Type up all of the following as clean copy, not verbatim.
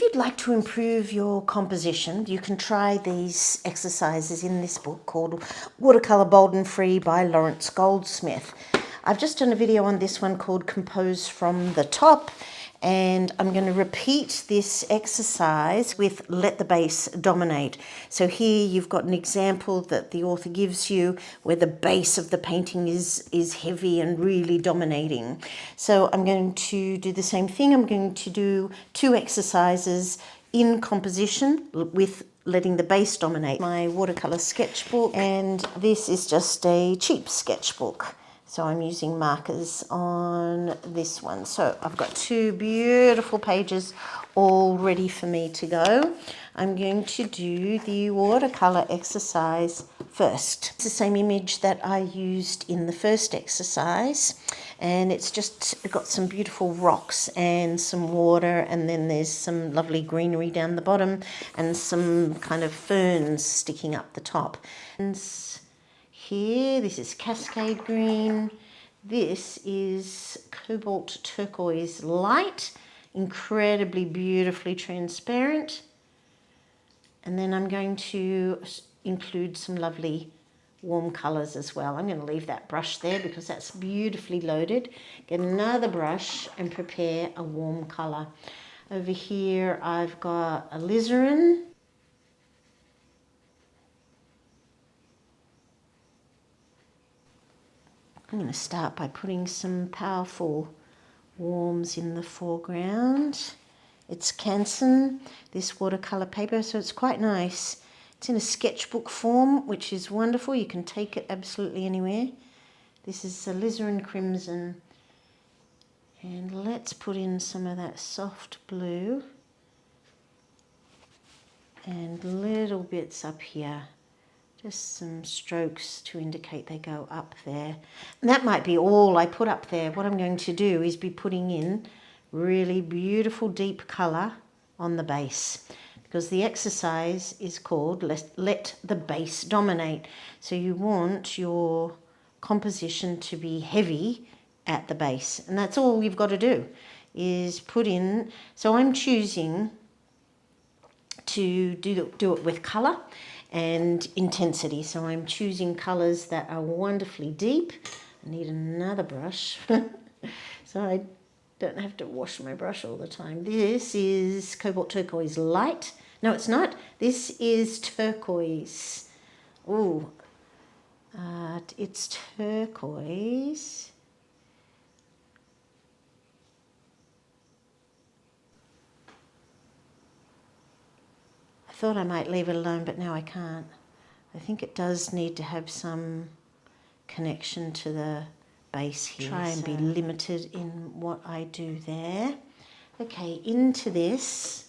you'd like to improve your composition, you can try these exercises in this book called Watercolour Bold and Free by Lawrence Goldsmith. I've just done a video on this one called Compose from the Top, and I'm going to repeat this exercise with Let the Base Dominate. So here you've got an example that the author gives you where the base of the painting is heavy and really dominating. So I'm going to do the same thing. I'm going to do 2 exercises in composition with letting the base dominate. My watercolour sketchbook, and this is just a cheap sketchbook. So I'm using markers on this one. So I've got 2 beautiful pages all ready for me to go. I'm going to do the watercolour exercise first. It's the same image that I used in the first exercise, and it's just got some beautiful rocks and some water, and then there's some lovely greenery down the bottom and some kind of ferns sticking up the top. And here, this is Cascade Green. This is Cobalt Turquoise Light, incredibly beautifully transparent. And then I'm going to include some lovely warm colours as well. I'm going to leave that brush there because that's beautifully loaded. Get another brush and prepare a warm colour. Over here I've got alizarin. I'm going to start by putting some powerful warms in the foreground. It's Canson, this watercolour paper, so it's quite nice. It's in a sketchbook form, which is wonderful. You can take it absolutely anywhere. This is alizarin crimson. And let's put in some of that soft blue and little bits up here. Just some strokes to indicate they go up there. And that might be all I put up there. What I'm going to do is be putting in really beautiful deep colour on the base, because the exercise is called Let the Base Dominate. So you want your composition to be heavy at the base. And that's all you've got to do is put in. So I'm choosing to do it with colour and intensity. So I'm choosing colours that are wonderfully deep. I need another brush so I don't have to wash my brush all the time. This is Cobalt Turquoise Light. No, it's not. This is turquoise. Ooh, it's turquoise. I thought I might leave it alone, but now I can't. I think it does need to have some connection to the base here. Try and be limited in what I do there. Okay, into this,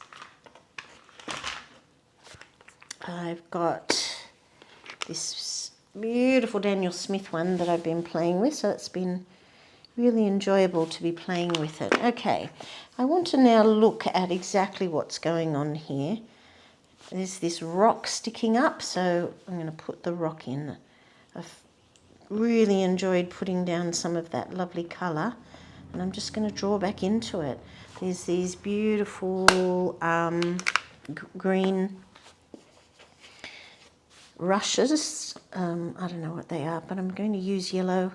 I've got this beautiful Daniel Smith one that I've been playing with, so it's been really enjoyable to be playing with it. Okay, I want to now look at exactly what's going on here. There's this rock sticking up, so I'm going to put the rock in. I've really enjoyed putting down some of that lovely colour, and I'm just going to draw back into it. There's these beautiful green rushes. I don't know what they are, but I'm going to use yellow,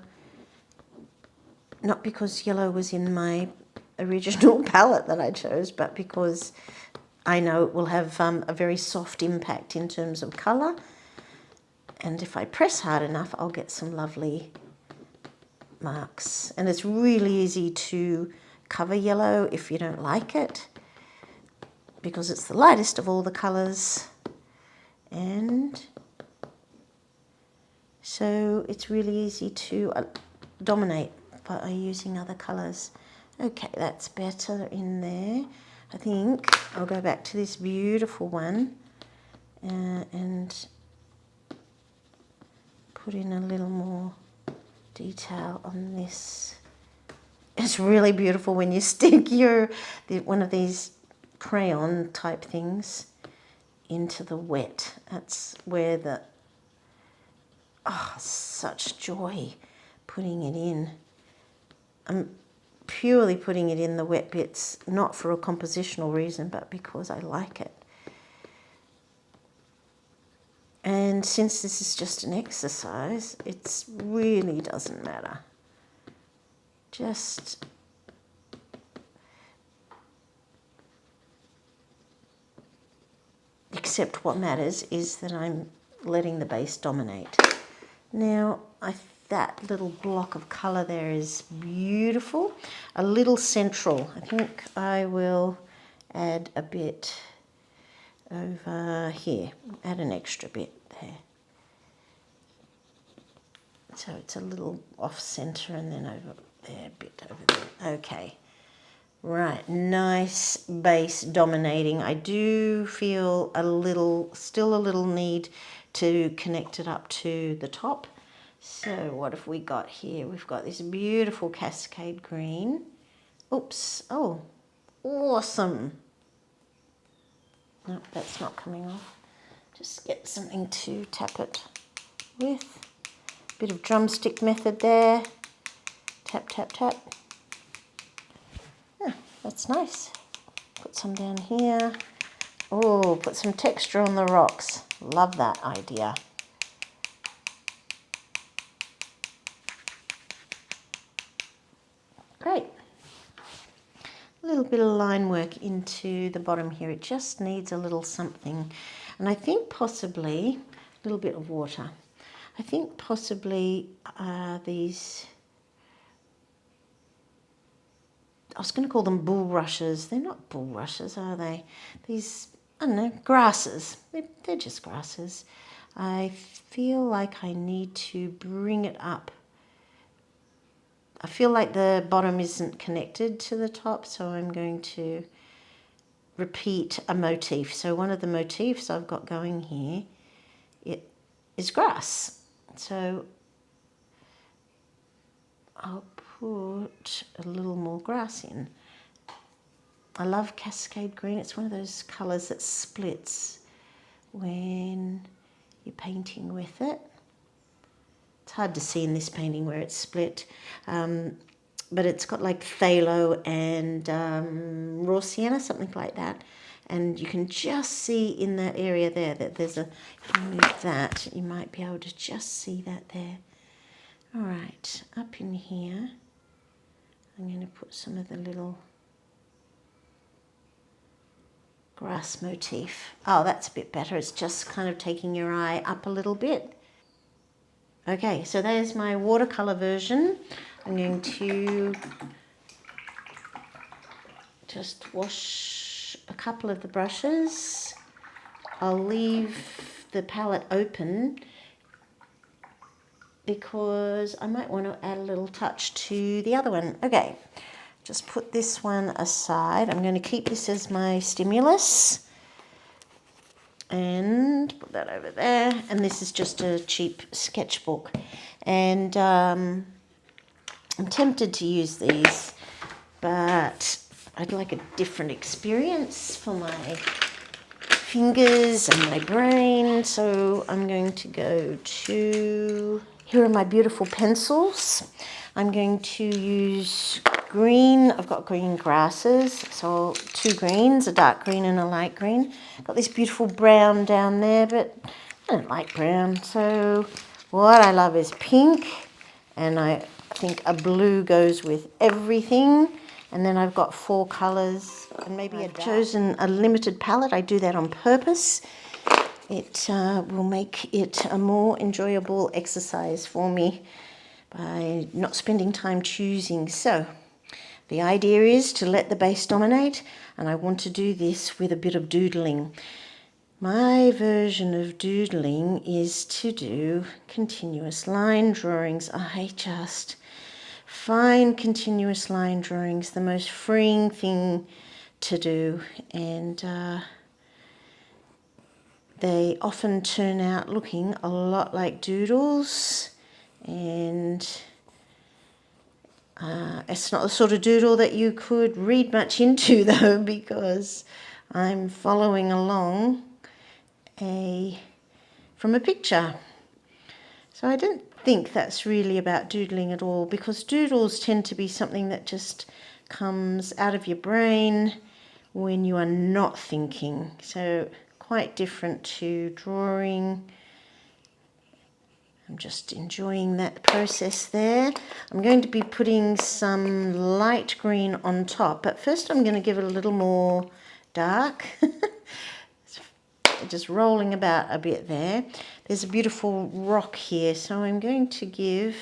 not because yellow was in my original palette that I chose, but because I know it will have a very soft impact in terms of colour. And if I press hard enough, I'll get some lovely marks. And it's really easy to cover yellow if you don't like it, because it's the lightest of all the colours. And so it's really easy to dominate by using other colours. Okay, that's better in there. I think I'll go back to this beautiful one and put in a little more detail on this. It's really beautiful when you stick one of these crayon type things into the wet. That's where such joy putting it in. I'm purely putting it in the wet bits, not for a compositional reason, but because I like it. And since this is just an exercise, it really doesn't matter. Just except what matters is that I'm letting the base dominate. Now, that little block of colour there is beautiful. A little central. I think I will add a bit over here. Add an extra bit there. So it's a little off centre and then over there, a bit over there. Okay. Right, nice base dominating. I do feel still a little need to connect it up to the top. So what have we got here? We've got this beautiful cascade green. Oops, oh, awesome. No, that's not coming off. Just get something to tap it with. Bit of drumstick method there. Tap, tap, tap. That's nice. Put some down here. Oh, put some texture on the rocks. Love that idea. Great. A little bit of line work into the bottom here. It just needs a little something. And I think possibly a little bit of water. I think possibly these... I was going to call them bulrushes. They're not bulrushes, are they? These, I don't know, grasses. They're just grasses. I feel like I need to bring it up. I feel like the bottom isn't connected to the top, so I'm going to repeat a motif. So one of the motifs I've got going here, it is grass. So I'll put a little more grass in. I love cascade green. It's one of those colours that splits when you're painting with it. It's hard to see in this painting where it's split, but it's got like phthalo and raw sienna, something like that. And you can just see in that area there that there's a, if you move that, you might be able to just see that there. All right, up in here, I'm going to put some of the little grass motif. Oh, that's a bit better. It's just kind of taking your eye up a little bit. Okay, so there's my watercolour version. I'm going to just wash a couple of the brushes. I'll leave the palette open because I might want to add a little touch to the other one. Okay, just put this one aside. I'm going to keep this as my stimulus and put that over there. And this is just a cheap sketchbook. And I'm tempted to use these, but I'd like a different experience for my fingers and my brain. So I'm going to go to, here are my beautiful pencils. I'm going to use green. I've got green grasses, so two greens, a dark green and a light green. Got this beautiful brown down there, but I don't like brown. So what I love is pink, and I think a blue goes with everything. And then I've got 4 colours, and maybe I've chosen a limited palette. I do that on purpose. It will make it a more enjoyable exercise for me by not spending time choosing. So the idea is to let the base dominate, and I want to do this with a bit of doodling. My version of doodling is to do continuous line drawings. I just find continuous line drawings the most freeing thing to do, and they often turn out looking a lot like doodles, and it's not the sort of doodle that you could read much into though, because I'm following along from a picture. So I don't think that's really about doodling at all, because doodles tend to be something that just comes out of your brain when you are not thinking. So quite different to drawing. I'm just enjoying that process there. I'm going to be putting some light green on top, but first I'm going to give it a little more dark. Just rolling about a bit there. There's a beautiful rock here, so I'm going to give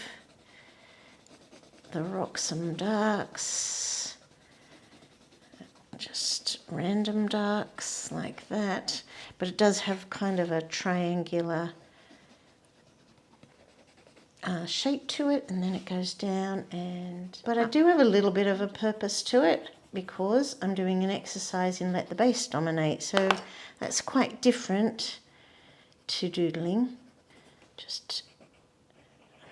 the rock some darks. Just random darks like that, but it does have kind of a triangular shape to it, and then it goes down, but I do have a little bit of a purpose to it because I'm doing an exercise in let the base dominate, so that's quite different to doodling. Just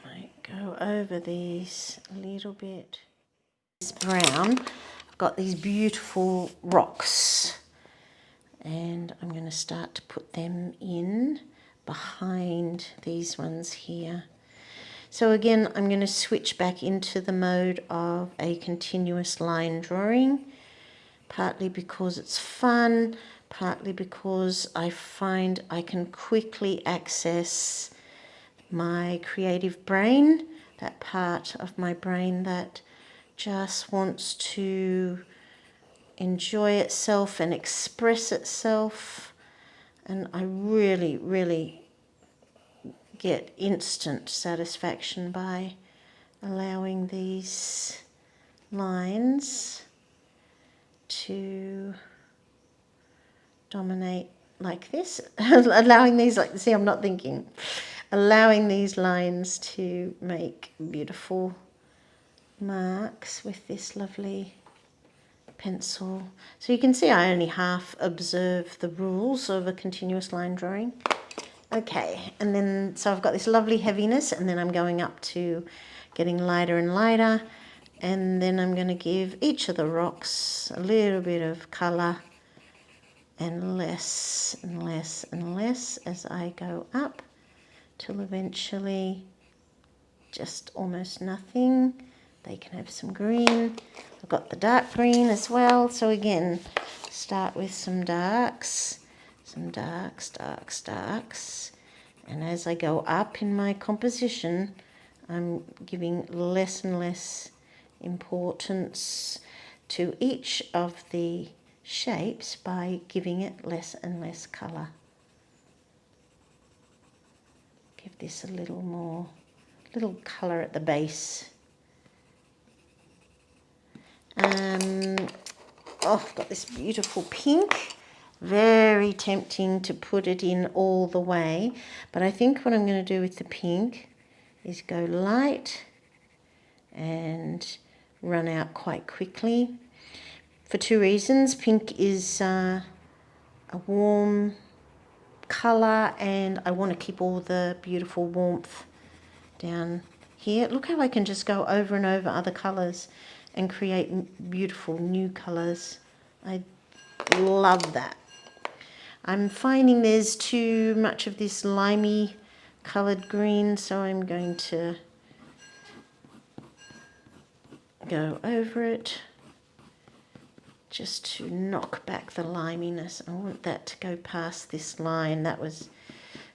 might go over these a little bit. This brown, I've got these beautiful rocks, and I'm going to start to put them in behind these ones here. So again, I'm going to switch back into the mode of a continuous line drawing, partly because it's fun, partly because I find I can quickly access my creative brain, that part of my brain that just wants to enjoy itself and express itself. And I really, really get instant satisfaction by allowing these lines to dominate like this. Allowing these, like, see, I'm not thinking. Allowing these lines to make beautiful marks with this lovely pencil. So you can see I only half observe the rules of a continuous line drawing. Okay, and then so I've got this lovely heaviness, and then I'm going up to getting lighter and lighter, and then I'm going to give each of the rocks a little bit of colour, and less and less and less as I go up, till eventually just almost nothing. They can have some green. I've got the dark green as well, so again, start with some darks. Some darks, darks, darks, and as I go up in my composition, I'm giving less and less importance to each of the shapes by giving it less and less colour. Give this a little more, little colour at the base. I've got this beautiful pink. Very tempting to put it in all the way, but I think what I'm going to do with the pink is go light and run out quite quickly for two reasons. Pink is a warm colour, and I want to keep all the beautiful warmth down here. Look how I can just go over and over other colours and create beautiful new colours. I love that. I'm finding there's too much of this limey coloured green, so I'm going to go over it just to knock back the liminess. I want that to go past this line. That was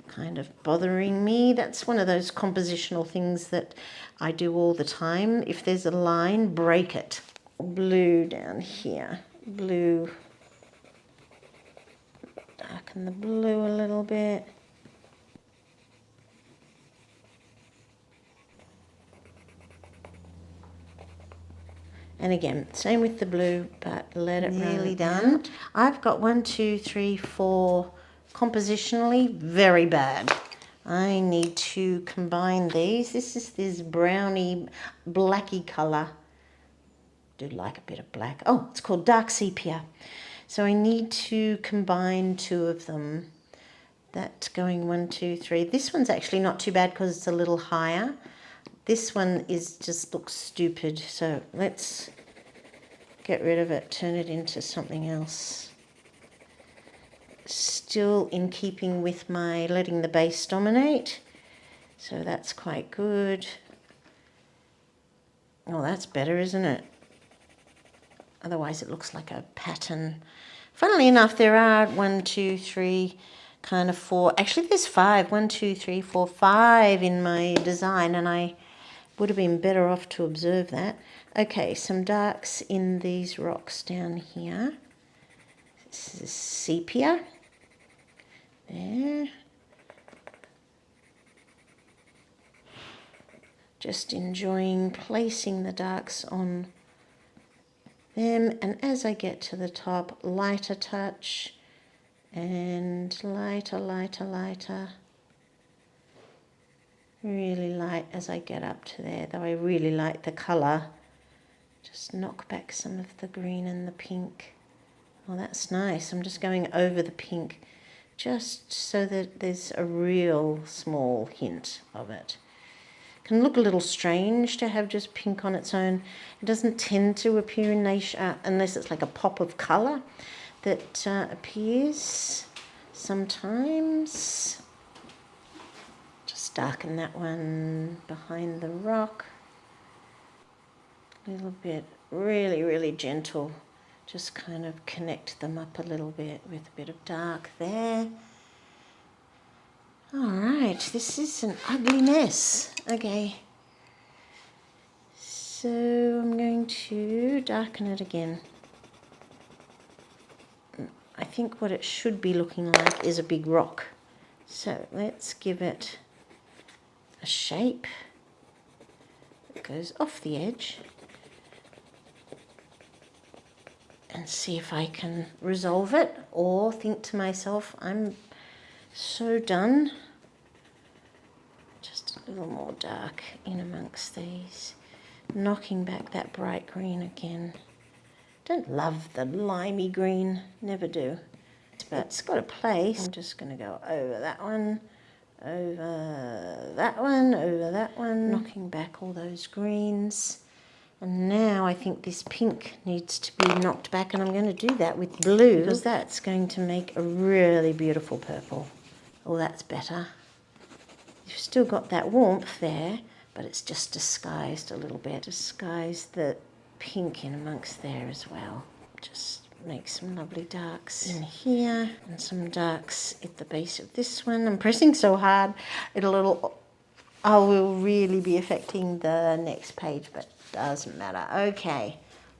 kind of bothering me. That's one of those compositional things that I do all the time. If there's a line, break it. Blue down here. Blue. Darken the blue a little bit. And again, same with the blue, but let it nearly done. I've got 1, 2, 3, 4 compositionally very bad. I need to combine these. This is this browny, blacky colour. Do like a bit of black. Oh, it's called dark sepia. So I need to combine two of them. That's going 1, 2, 3. This one's actually not too bad because it's a little higher. This one is just looks stupid. So let's get rid of it, turn it into something else. Still in keeping with my letting the base dominate. So that's quite good. Oh, that's better, isn't it? Otherwise it looks like a pattern. Funnily enough, there are 1, 2, 3, kind of 4. Actually, there's 5. 1, 2, 3, 4, 5 in my design, and I would have been better off to observe that. Okay, some darks in these rocks down here. This is sepia. There. Just enjoying placing the darks on them, and as I get to the top, lighter touch and lighter, lighter, lighter. Really light as I get up to there, though I really like the colour. Just knock back some of the green and the pink. Oh, that's nice. I'm just going over the pink just so that there's a real small hint of it. Can look a little strange to have just pink on its own. It doesn't tend to appear in nature unless it's like a pop of colour that appears sometimes. Just darken that one behind the rock. A little bit, really, really gentle. Just kind of connect them up a little bit with a bit of dark there. All right, this is an ugly mess. Okay. So I'm going to darken it again. I think what it should be looking like is a big rock. So let's give it a shape that goes off the edge and see if I can resolve it or think to myself, I'm so done. Just a little more dark in amongst these. Knocking back that bright green again. Don't love the limey green, never do. But it's got a place. I'm just going to go over that one, over that one, over that one. Knocking back all those greens. And now I think this pink needs to be knocked back, and I'm going to do that with blue because that's going to make a really beautiful purple. Oh, that's better. You've still got that warmth there, but it's just disguised a little bit. Disguise the pink in amongst there as well. Just make some lovely darks in here and some darks at the base of this one. I'm pressing so hard, I will really be affecting the next page, but doesn't matter. Okay,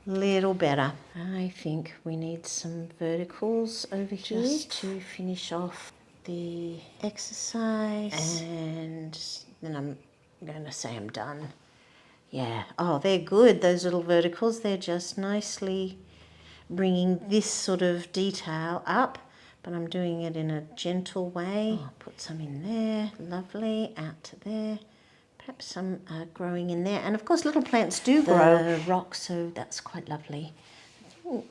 little better. I think we need some verticals over here just to finish off the exercise, and then I'm going to say I'm done. Yeah, oh, they're good, those little verticals. They're just nicely bringing this sort of detail up, but I'm doing it in a gentle way. Oh, put some in there, lovely, out to there. Perhaps some are growing in there. And of course little plants do grow rocks, so that's quite lovely. Ooh.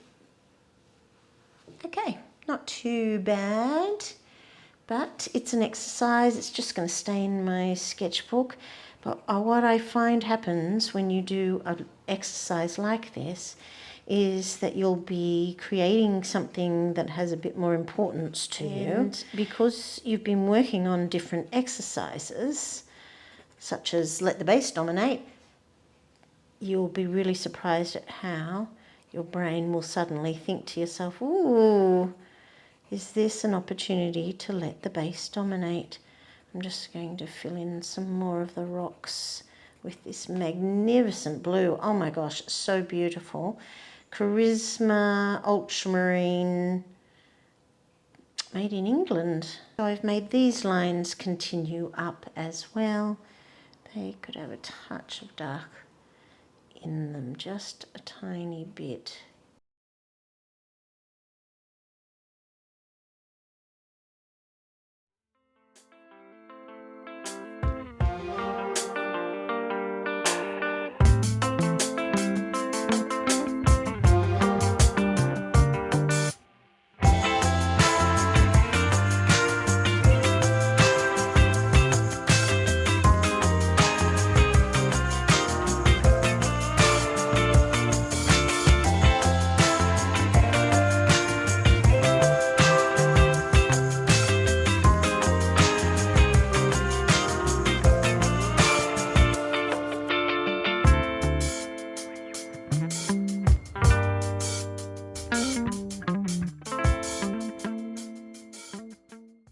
Okay, not too bad, but it's an exercise. It's just going to stay in my sketchbook. But what I find happens when you do an exercise like this is that you'll be creating something that has a bit more importance to you. And because you've been working on different exercises, such as let the base dominate, you'll be really surprised at how your brain will suddenly think to yourself, ooh, is this an opportunity to let the base dominate? I'm just going to fill in some more of the rocks with this magnificent blue. Oh my gosh, so beautiful. Charisma Ultramarine, made in England. So I've made these lines continue up as well. They could have a touch of dark in them, just a tiny bit.